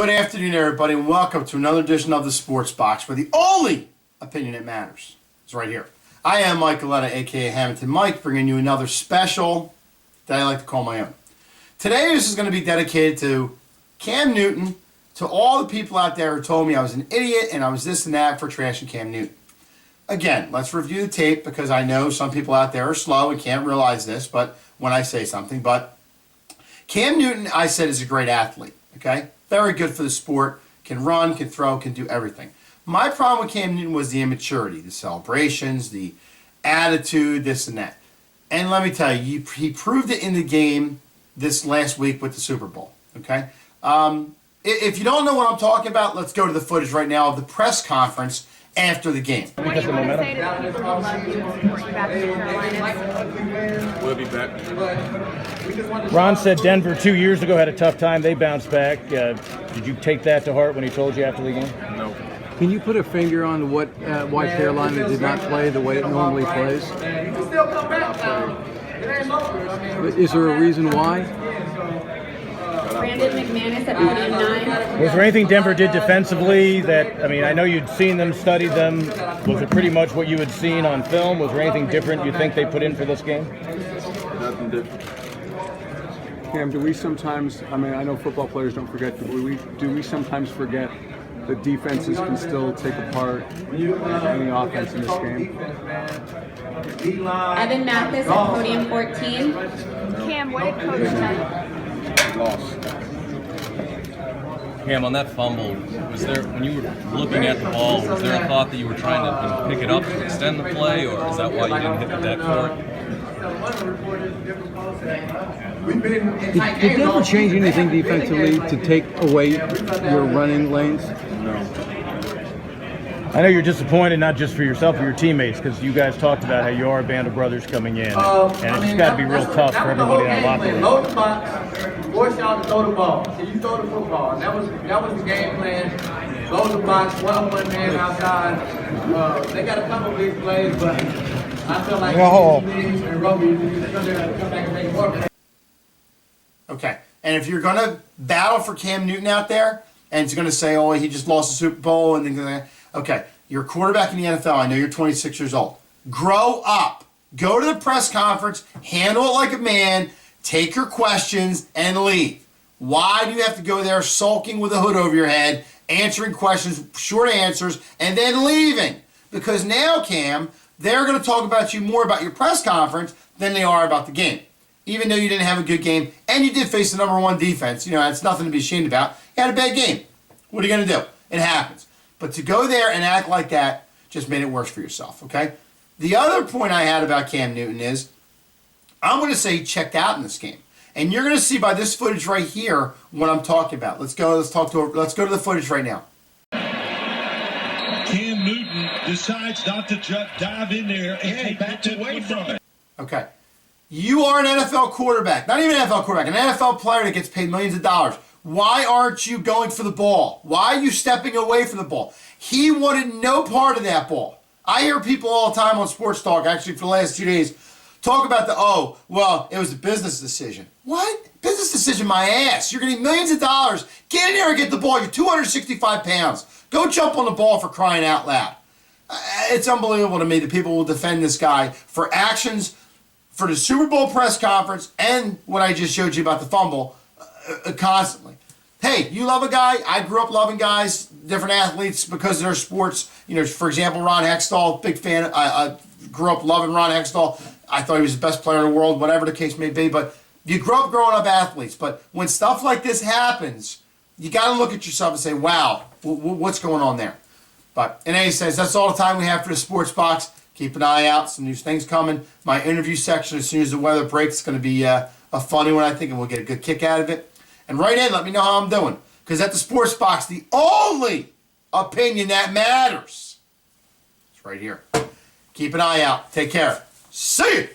Good afternoon, everybody, and welcome to another edition of the Sports Box, where the only opinion that matters is right here. I am Mike Aletta, a.k.a. Hamilton Mike, bringing you another special that I like to call my own. Today, this is going to be dedicated to Cam Newton, to all the people out there who told me I was an idiot and I was this and that for trashing Cam Newton. Again, let's review the tape because I know some people out there are slow and can't realize this, but when I say something, but Cam Newton, I said, is a great athlete, okay? Very good for the sport, can run, can throw, can do everything. My problem with Cam Newton was the immaturity, the celebrations, the attitude, this and that. And let me tell you, he proved it in the game this last week with the Super Bowl, okay? If you don't know what I'm talking about, let's go to the footage right now of the press conference after the game. What do you want to say to the people who love you and support you back in Carolina? We'll be back. Ron said Denver 2 years ago had a tough time. They bounced back. Did you take that to heart when he told you after the game? No. Can you put a finger on why Carolina did not play the way it normally plays? Is there a reason why? Brandon McManus at podium 9. Was there anything Denver did defensively that, I mean, I know you'd seen them, studied them. Was it pretty much what you had seen on film? Was there anything different you think they put in for this game? Nothing different. Cam, do we sometimes, I mean, I know football players don't forget, but do we sometimes forget that defenses can still take apart any offense in this game? Evan Mathis at podium 14. Cam, what did Coach say? Lost. Cam, on that fumble, was there, when you were looking at the ball, was there a thought that you were trying to pick it up to extend the play, or is that why you didn't hit the deck for it? Did Denver change anything defensively to take away your running lanes? No. I know you're disappointed, not just for yourself, but your teammates, because you guys talked about how you are a band of brothers coming in, and it's just got to be real tough for everybody in that locker room. Load the box, force y'all to throw the ball. So you throw the football. And that was the game plan. Load the box, one man outside. They got a couple of big plays, but I feel like and Roby, you come back and make it work. Okay, and if you're going to battle for Cam Newton out there, and it's going to say, oh, he just lost the Super Bowl, and things like that, okay, you're a quarterback in the NFL. I know you're 26 years old. Grow up. Go to the press conference, handle it like a man, take your questions, and leave. Why do you have to go there sulking with a hood over your head, answering questions, short answers, and then leaving? Because now, Cam, they're going to talk about you more about your press conference than they are about the game. Even though you didn't have a good game, and you did face the number one defense, you know, that's nothing to be ashamed about. You had a bad game. What are you going to do? It happens. But to go there and act like that just made it worse for yourself, okay? The other point I had about Cam Newton is, I'm going to say he checked out in this game. And you're going to see by this footage right here what I'm talking about. Let's go to the footage right now. Cam Newton decides not to dive in there and back away from it. Okay. You are an NFL quarterback, not even an NFL quarterback, an NFL player that gets paid millions of dollars. Why aren't you going for the ball? Why are you stepping away from the ball? He wanted no part of that ball. I hear people all the time on Sports Talk, actually for the last 2 days, talk about it was a business decision. What? Business decision, my ass. You're getting millions of dollars. Get in there and get the ball. You're 265 pounds. Go jump on the ball for crying out loud. It's unbelievable to me that people will defend this guy for actions for the Super Bowl press conference and what I just showed you about the fumble constantly. Hey, you love a guy. I grew up loving guys, different athletes because of their sports. You know, for example, Ron Hextall, big fan. I grew up loving Ron Hextall. I thought he was the best player in the world, whatever the case may be. But you grow up growing up athletes. But when stuff like this happens, you got to look at yourself and say, wow, what's going on there? But in any sense, that's all the time we have for the Sports Box. Keep an eye out. Some new things coming. My interview section, as soon as the weather breaks, is going to be a funny one, I think, and we'll get a good kick out of it. And write in, let me know how I'm doing. Because at the Sports Box, the only opinion that matters is right here. Keep an eye out. Take care. See you.